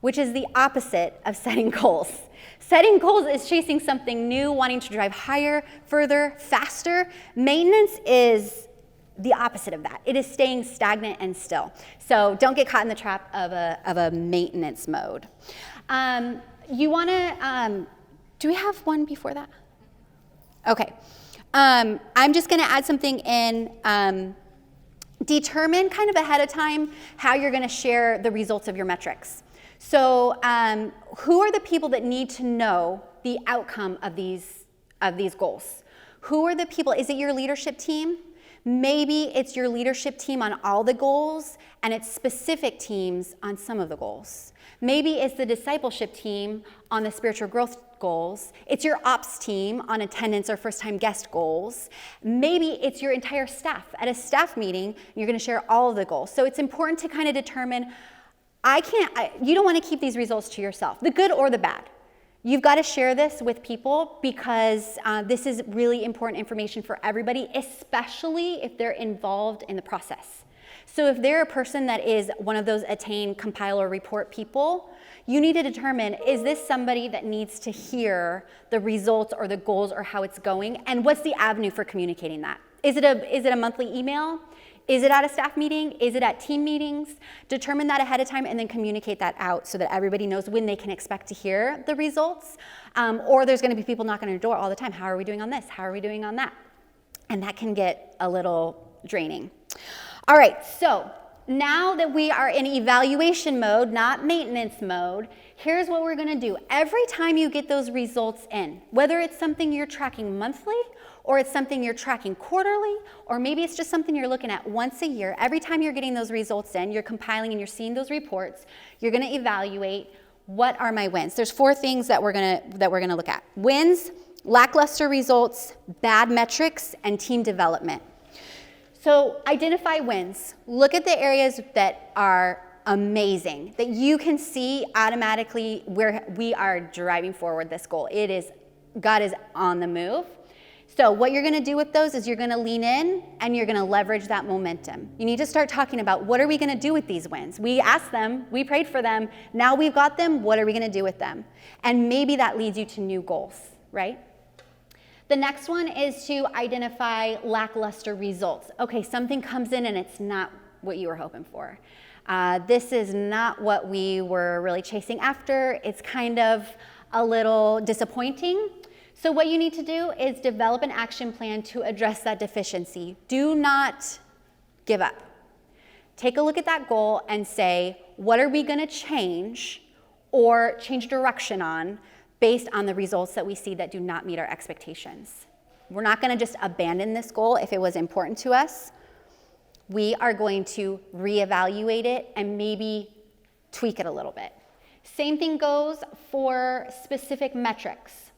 which is the opposite of setting goals. Setting goals is chasing something new, wanting to drive higher, further, faster. Maintenance is the opposite of that. It is staying stagnant and still. So don't get caught in the trap of a maintenance mode. You want to, do we have one before that? Okay. I'm just going to add something in. Determine kind of ahead of time how you're going to share the results of your metrics. So who are the people that need to know the outcome of these goals? Who are the people? Is it your leadership team? Maybe it's your leadership team on all the goals and it's specific teams on some of the goals. Maybe it's the discipleship team on the spiritual growth goals. It's your ops team on attendance or first-time guest goals. Maybe it's your entire staff at a staff meeting, and you're going to share all of the goals. So it's important to kind of determine, you don't want to keep these results to yourself, the good or the bad. You've got to share this with people because this is really important information for everybody, especially if they're involved in the process. So if they're a person that is one of those attain, compile, or report people, you need to determine, is this somebody that needs to hear the results or the goals or how it's going, and what's the avenue for communicating that? Is it a monthly email? Is it at a staff meeting? Is it at team meetings? Determine that ahead of time and then communicate that out so that everybody knows when they can expect to hear the results. Or there's going to be people knocking on your door all the time. How are we doing on this? How are we doing on that? And that can get a little draining. All right, so now that we are in evaluation mode, not maintenance mode, here's what we're going to do. Every time you get those results in, whether it's something you're tracking monthly, or it's something you're tracking quarterly, or maybe it's just something you're looking at once a year, every time you're getting those results in, you're compiling and you're seeing those reports, you're going to evaluate, what are my wins? There's 4 things that we're going to look at. Wins, lackluster results, bad metrics, and team development. So identify wins. Look at the areas that are amazing, that you can see automatically where we are driving forward this goal. God is on the move. So what you're going to do with those is you're going to lean in and you're going to leverage that momentum. You need to start talking about, what are we going to do with these wins? We asked them, we prayed for them, now we've got them, what are we going to do with them? And maybe that leads you to new goals, right? The next one is to identify lackluster results. Okay, something comes in and it's not what you were hoping for. This is not what we were really chasing after. It's kind of a little disappointing. So what you need to do is develop an action plan to address that deficiency. Do not give up. Take a look at that goal and say, what are we going to change or change direction on based on the results that we see that do not meet our expectations. We're not going to just abandon this goal if it was important to us. We are going to reevaluate it and maybe tweak it a little bit. Same thing goes for specific metrics.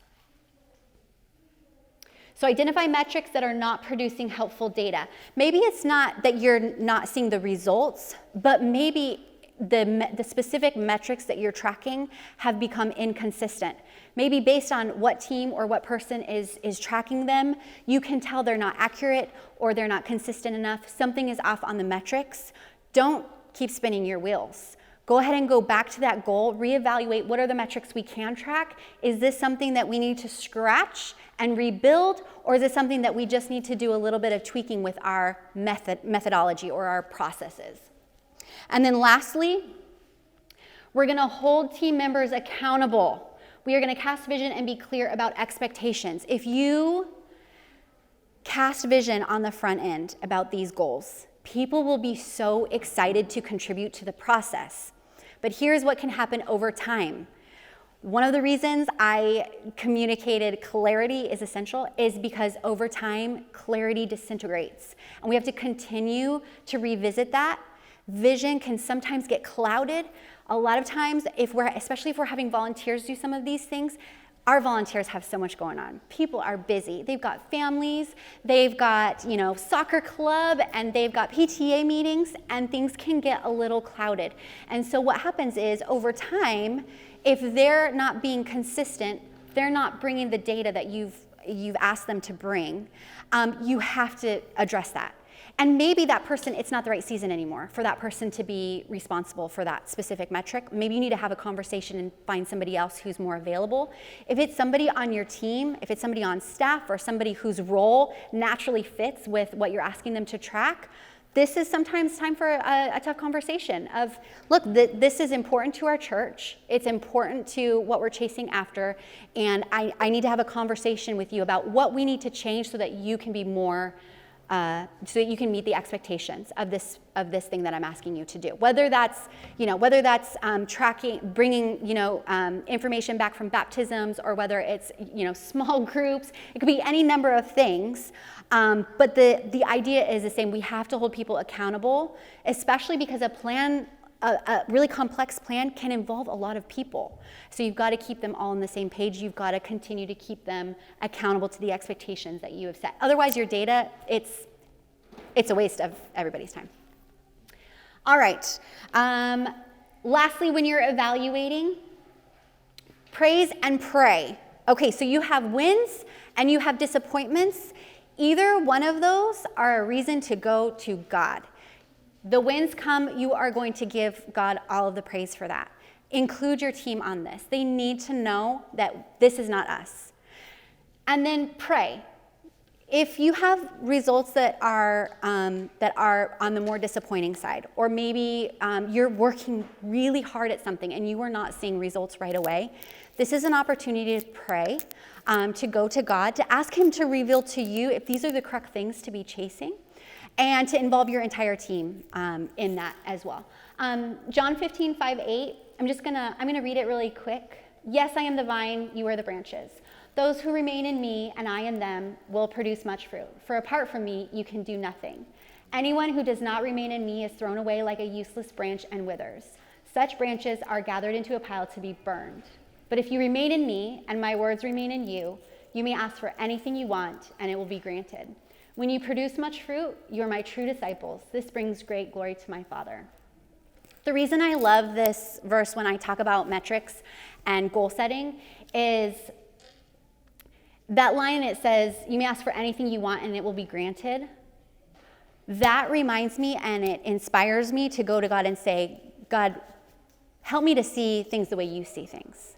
So identify metrics that are not producing helpful data. Maybe it's not that you're not seeing the results, but maybe the specific metrics that you're tracking have become inconsistent. Maybe based on what team or what person is tracking them, you can tell they're not accurate or they're not consistent enough. Something is off on the metrics. Don't keep spinning your wheels. Go ahead and go back to that goal, reevaluate what are the metrics we can track. Is this something that we need to scratch and rebuild, or is it something that we just need to do a little bit of tweaking with our methodology or our processes? And then lastly, we're going to hold team members accountable. We are going to cast vision and be clear about expectations. If you cast vision on the front end about these goals, people will be so excited to contribute to the process. But here's what can happen over time. One of the reasons I communicated clarity is essential is because over time, clarity disintegrates. And we have to continue to revisit that. Vision can sometimes get clouded. A lot of times, especially if we're having volunteers do some of these things, our volunteers have so much going on. People are busy. They've got families, they've got, soccer club, and they've got PTA meetings, and things can get a little clouded. And so what happens is, over time, if they're not being consistent, they're not bringing the data that you've asked them to bring, you have to address that. And maybe that person, it's not the right season anymore for that person to be responsible for that specific metric. Maybe you need to have a conversation and find somebody else who's more available. If it's somebody on your team, if it's somebody on staff, or somebody whose role naturally fits with what you're asking them to track, this is sometimes time for a tough conversation of, look, this is important to our church. It's important to what we're chasing after. And I need to have a conversation with you about what we need to change so that you can be more so that you can meet the expectations of this thing that I'm asking you to do. Whether that's tracking, bringing information back from baptisms, or whether it's small groups. It could be any number of things. But the idea is the same. We have to hold people accountable, especially because a really complex plan can involve a lot of people. So you've got to keep them all on the same page. You've got to continue to keep them accountable to the expectations that you have set. Otherwise, your data, it's a waste of everybody's time. All right. Lastly, when you're evaluating, praise and pray. Okay, so you have wins and you have disappointments. Either one of those are a reason to go to God. The wins come, you are going to give God all of the praise for that. Include your team on this. They need to know that this is not us. And then pray. If you have results that are on the more disappointing side, or maybe you're working really hard at something and you are not seeing results right away, this is an opportunity to pray, to go to God, to ask Him to reveal to you if these are the correct things to be chasing, and to involve your entire team in that as well. John 15:5-8. I'm gonna read it really quick. Yes, I am the vine, you are the branches. Those who remain in me and I in them will produce much fruit. For apart from me, you can do nothing. Anyone who does not remain in me is thrown away like a useless branch and withers. Such branches are gathered into a pile to be burned. But if you remain in me and my words remain in you, you may ask for anything you want and it will be granted. When you produce much fruit, you are my true disciples. This brings great glory to my Father. The reason I love this verse when I talk about metrics and goal setting is that line. It says, you may ask for anything you want and it will be granted. That reminds me and it inspires me to go to God and say, God, help me to see things the way you see things.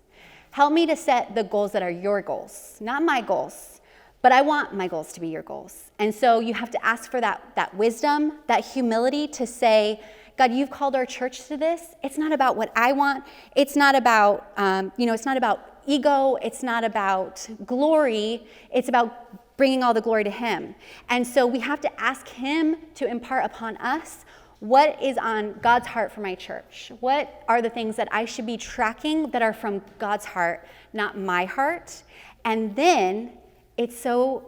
Help me to set the goals that are your goals, not my goals. But I want my goals to be your goals. And so you have to ask for that wisdom, that humility to say, God, you've called our church to this. It's not about what I want. It's not about, it's not about ego. It's not about glory. It's about bringing all the glory to Him. And so we have to ask Him to impart upon us What is on God's heart for my church? What are the things that I should be tracking that are from God's heart, not my heart? And then it's so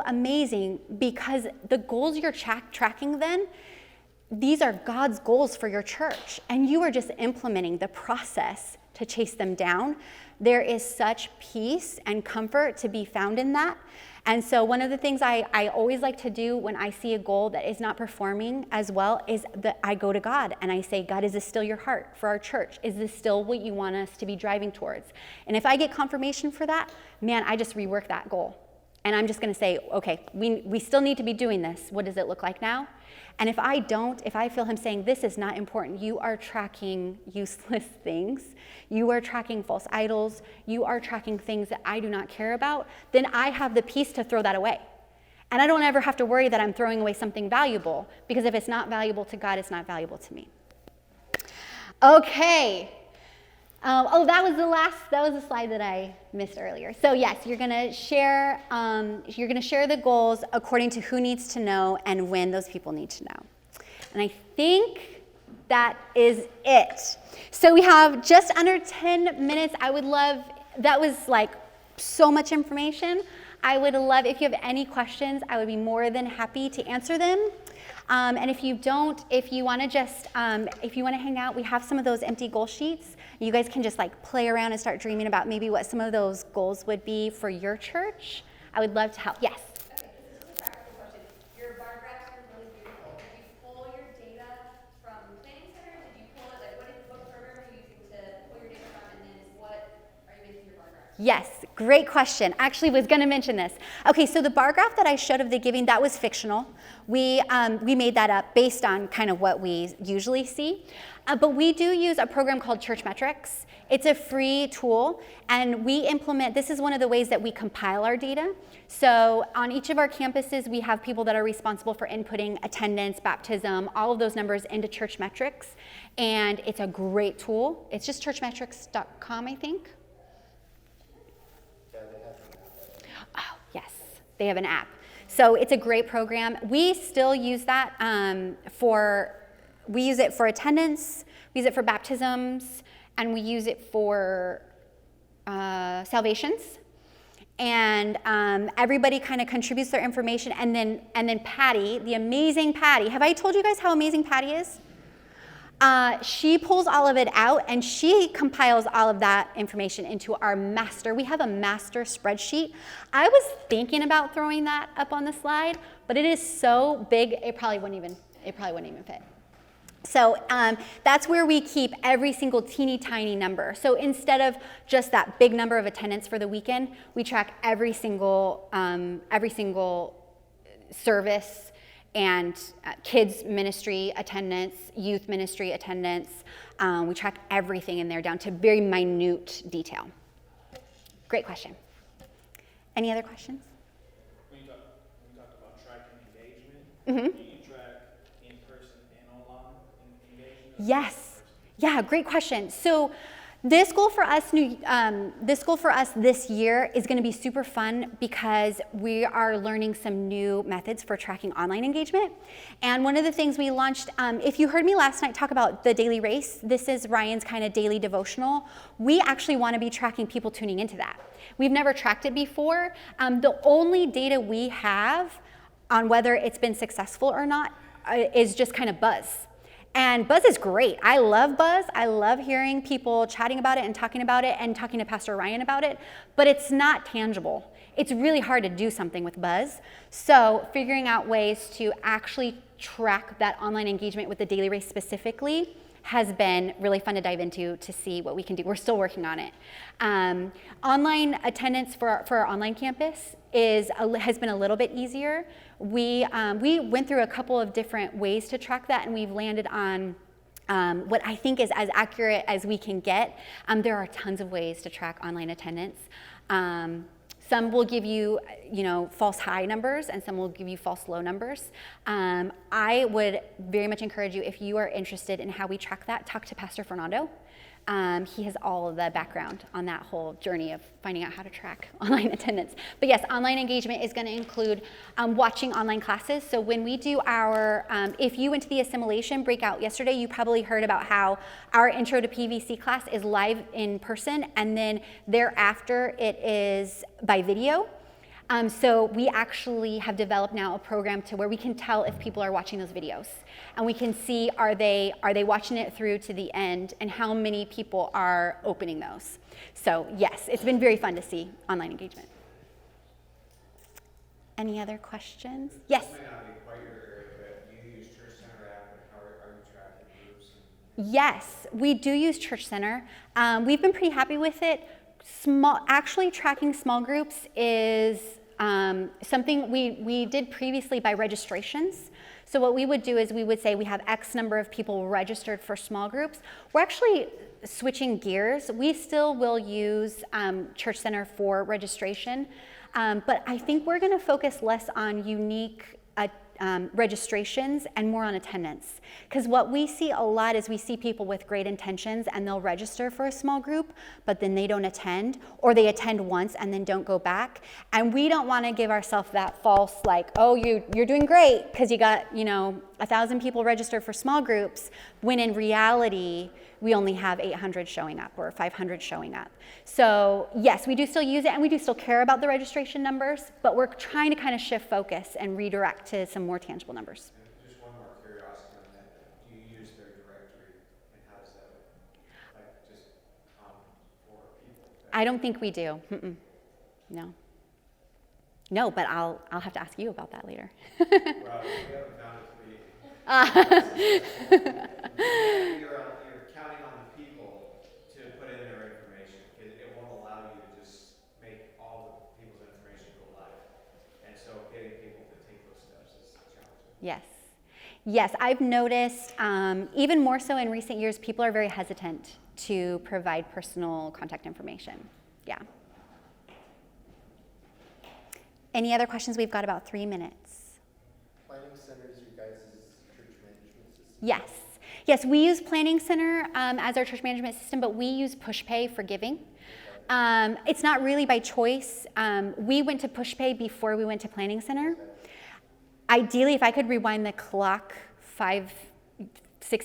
amazing because the goals you're tracking then, these are God's goals for your church, and you are just implementing the process to chase them down. There is such peace and comfort to be found in that. And so one of the things I always like to do when I see a goal that is not performing as well is that I go to God and I say, God, is this still your heart for our church? Is this still what you want us to be driving towards? And if I get confirmation for that, man, I just rework that goal. And I'm just going to say, okay, we still need to be doing this. What does it look like now? And if I don't, if I feel him saying, this is not important, you are tracking useless things, you are tracking false idols, you are tracking things that I do not care about, then I have the peace to throw that away. And I don't ever have to worry that I'm throwing away something valuable, because if it's not valuable to God, it's not valuable to me. Okay. That was the slide that I missed earlier. So yes, you're gonna share the goals according to who needs to know and when those people need to know. And I think that is it. So we have just under 10 minutes. That was like so much information. I would love, if you have any questions, I would be more than happy to answer them. And if you want to hang out, we have some of those empty goal sheets. You guys can just like play around and start dreaming about maybe what some of those goals would be for your church. I would love to help. Yes? Okay, this is a practical question. Your bar graphs are really beautiful. Did you pull your data from Planning Center? Did you pull it, what program are you using to pull your data from, and then what are you making your bar graphs? Yes, great question. Actually was going to mention this. Okay, so the bar graph that I showed of the giving, that was fictional. We made that up based on kind of what we usually see. But we do use a program called Church Metrics. It's a free tool, and this is one of the ways that we compile our data. So on each of our campuses, we have people that are responsible for inputting attendance, baptism, all of those numbers into Church Metrics. And it's a great tool. It's just churchmetrics.com, I think. Oh, yes, they have an app. So it's a great program. We still use that we use it for attendance, we use it for baptisms, and we use it for salvations. And everybody kind of contributes their information, and then Patty, the amazing Patty. Have I told you guys how amazing Patty is? She pulls all of it out, and she compiles all of that information into our master. We have a master spreadsheet. I was thinking about throwing that up on the slide, but it is so big, it probably wouldn't even fit. So that's where we keep every single teeny tiny number. So instead of just that big number of attendance for the weekend, we track every single service and kids ministry attendance, youth ministry attendance. We track everything in there down to very minute detail. Great question. Any other questions? When you talked about tracking engagement, Mm-hmm. do you track in person and online engagement? Yes. Yeah, great question. So this goal for us this year is going to be super fun because we are learning some new methods for tracking online engagement. And one of the things we launched, if you heard me last night talk about the daily race, this is Ryan's kind of daily devotional. We actually want to be tracking people tuning into that. We've never tracked it before. The only data we have on whether it's been successful or not is just kind of buzz. And buzz is great. I love buzz. I love hearing people chatting about it and talking to Pastor Ryan about it, but it's not tangible. It's really hard to do something with buzz. So figuring out ways to actually track that online engagement with the daily race specifically has been really fun to dive into to see what we can do. We're still working on it. Online attendance for our online campus has been a little bit easier. We went through a couple of different ways to track that, and we've landed on what I think is as accurate as we can get. There are tons of ways to track online attendance. Some will give you, false high numbers, and some will give you false low numbers. I would very much encourage you, if you are interested in how we track that, talk to Pastor Fernando. He has all of the background on that whole journey of finding out how to track online attendance. But yes, online engagement is going to include watching online classes. So when we do our, if you went to the assimilation breakout yesterday, you probably heard about how our intro to PVC class is live in person, and then thereafter it is by video. So we actually have developed now a program to where we can tell if people are watching those videos, and we can see are they watching it through to the end, and how many people are opening those. So yes, it's been very fun to see online engagement. Any other questions? Yes. This may not be quite your area, but do you use Church Center app, and how are you tracking groups? Yes, we do use Church Center. We've been pretty happy with it. Actually tracking small groups is something we did previously by registrations. So what we would do is we would say we have X number of people registered for small groups. We're actually switching gears. We still will use Church Center for registration, but I think we're going to focus less on unique registrations and more on attendance. Because what we see a lot is we see people with great intentions and they'll register for a small group, but then they don't attend, or they attend once and then don't go back. And we don't want to give ourselves that false, like, oh, you're doing great because you got, 1,000 people registered for small groups, when in reality, we only have 800 showing up or 500 showing up. So yes, we do still use it, and we do still care about the registration numbers, but we're trying to kind of shift focus and redirect to some more tangible numbers. And just one more curiosity on that. Do you use their directory, and how does that look? Like just for people? I don't think we do. Mm-mm. No. No, but I'll have to ask you about that later. Well, we haven't found it to be. You're counting on the people to put in their information. It won't allow you to just make all the people's information go live. And so getting people to take those steps is challenging. Yes. Yes, I've noticed, even more so in recent years, people are very hesitant to provide personal contact information. Yeah. Any other questions? We've got about 3 minutes. Planning Center is your guys' church management system? Yes. Yes, we use Planning Center as our church management system, but we use PushPay for giving. It's not really by choice. We went to PushPay before we went to Planning Center. Ideally, if I could rewind the clock 5-6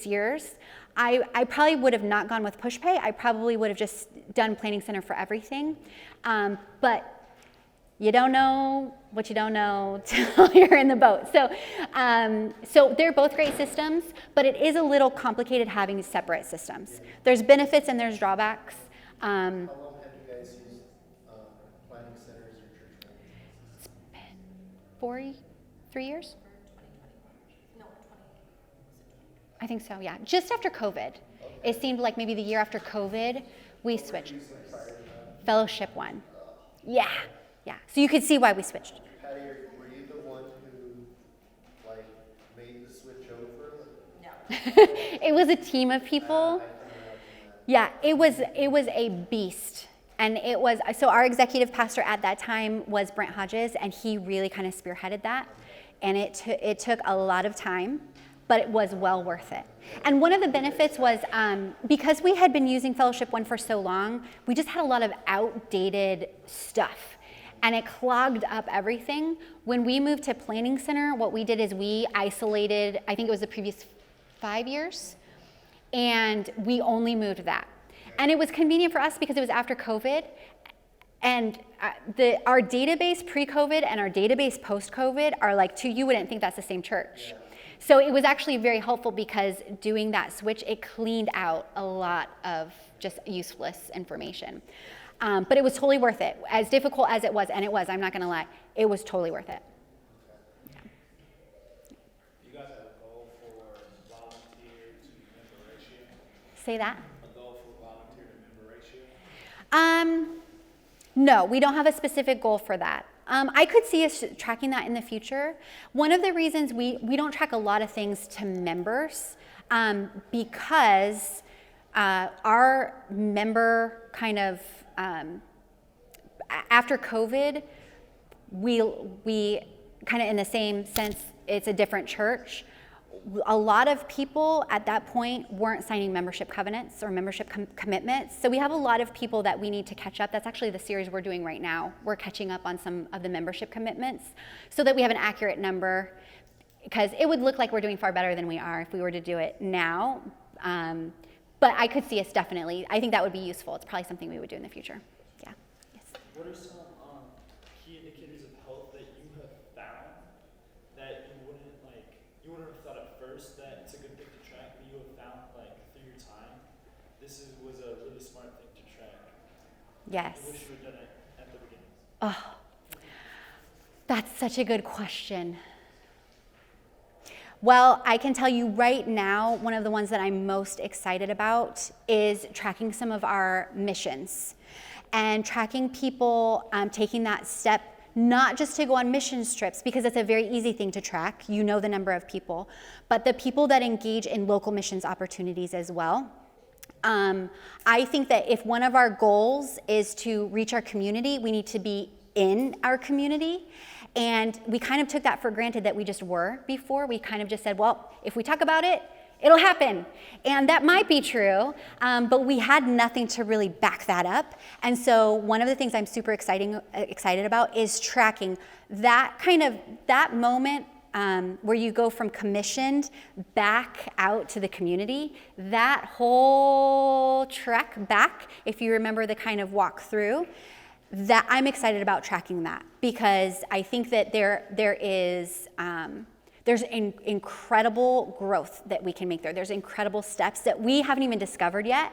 years, I probably would have not gone with PushPay. I probably would have just done Planning Center for everything. But you don't know what you don't know till you're in the boat. So, so they're both great systems, but it is a little complicated having separate systems. There's benefits and there's drawbacks. How long have you guys used Planning Center as your church management system? It's been 3 years? I think so, yeah. Just after COVID. It seemed like maybe the year after COVID, we switched. Fellowship one. Yeah, yeah. So you could see why we switched. Patty, were you the one who made the switch over? No. It was a team of people. Yeah, it was a beast. And it was, so our executive pastor at that time was Brent Hodges, and he really kind of spearheaded that. And it took a lot of time, but it was well worth it. And one of the benefits was because we had been using Fellowship One for so long, we just had a lot of outdated stuff, and it clogged up everything. When we moved to Planning Center, what we did is we isolated, I think it was the previous 5 years, and we only moved that. And it was convenient for us because it was after COVID, and our database pre-COVID and our database post-COVID are like two, you wouldn't think that's the same church. So it was actually very helpful because doing that switch, it cleaned out a lot of just useless information. But it was totally worth it. As difficult as it was, and it was, I'm not gonna lie, it was totally worth it. You guys have a goal for volunteer to member ratio? Say that? A goal for volunteer to member ratio? No, we don't have a specific goal for that. I could see us tracking that in the future. One of the reasons we don't track a lot of things to members because our member kind of after COVID, we kind of in the same sense, it's a different church. A lot of people at that point weren't signing membership covenants or membership commitments. So we have a lot of people that we need to catch up. That's actually the series we're doing right now. We're catching up on some of the membership commitments so that we have an accurate number, because it would look like we're doing far better than we are if we were to do it now. But I could see us definitely. I think that would be useful. It's probably something we would do in the future. Yeah. Yes. What are some key indicators of health that you have found that you wouldn't have thought at first that it's a good thing to track, but you have found through your time, was a really smart thing to track? Yes. I wish you had done it at the beginning. Oh, that's such a good question. Well, I can tell you right now, one of the ones that I'm most excited about is tracking some of our missions and tracking people taking that step, not just to go on missions trips, because it's a very easy thing to track. You know the number of people, but the people that engage in local missions opportunities as well. I think that if one of our goals is to reach our community, we need to be in our community. And we kind of took that for granted that we just were before. We kind of just said, well, if we talk about it, it'll happen. And that might be true, but we had nothing to really back that up. And so one of the things I'm super excited about is tracking that moment where you go from commissioned back out to the community. That whole trek back, if you remember the kind of walk through, that I'm excited about tracking that, because I think that there's incredible growth that we can make there. There's incredible steps that we haven't even discovered yet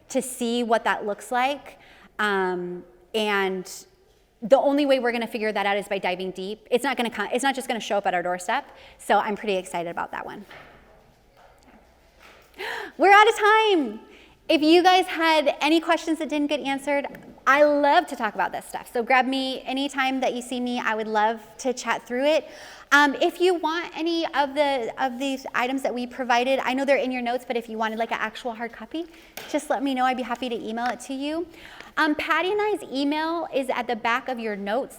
to see what that looks like. And the only way we're going to figure that out is by diving deep. It's not just going to show up at our doorstep. So I'm pretty excited about that one. We're out of time. If you guys had any questions that didn't get answered, I love to talk about this stuff. So grab me anytime that you see me. I would love to chat through it. If you want any of these items that we provided, I know they're in your notes, but if you wanted like an actual hard copy, just let me know. I'd be happy to email it to you. Patty and I's email is at the back of your notes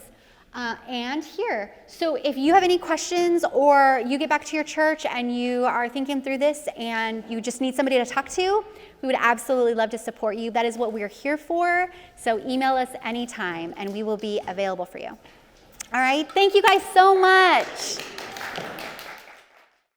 and here. So if you have any questions, or you get back to your church and you are thinking through this and you just need somebody to talk to, we would absolutely love to support you. That is what we're here for. So email us anytime and we will be available for you. All right, thank you guys so much.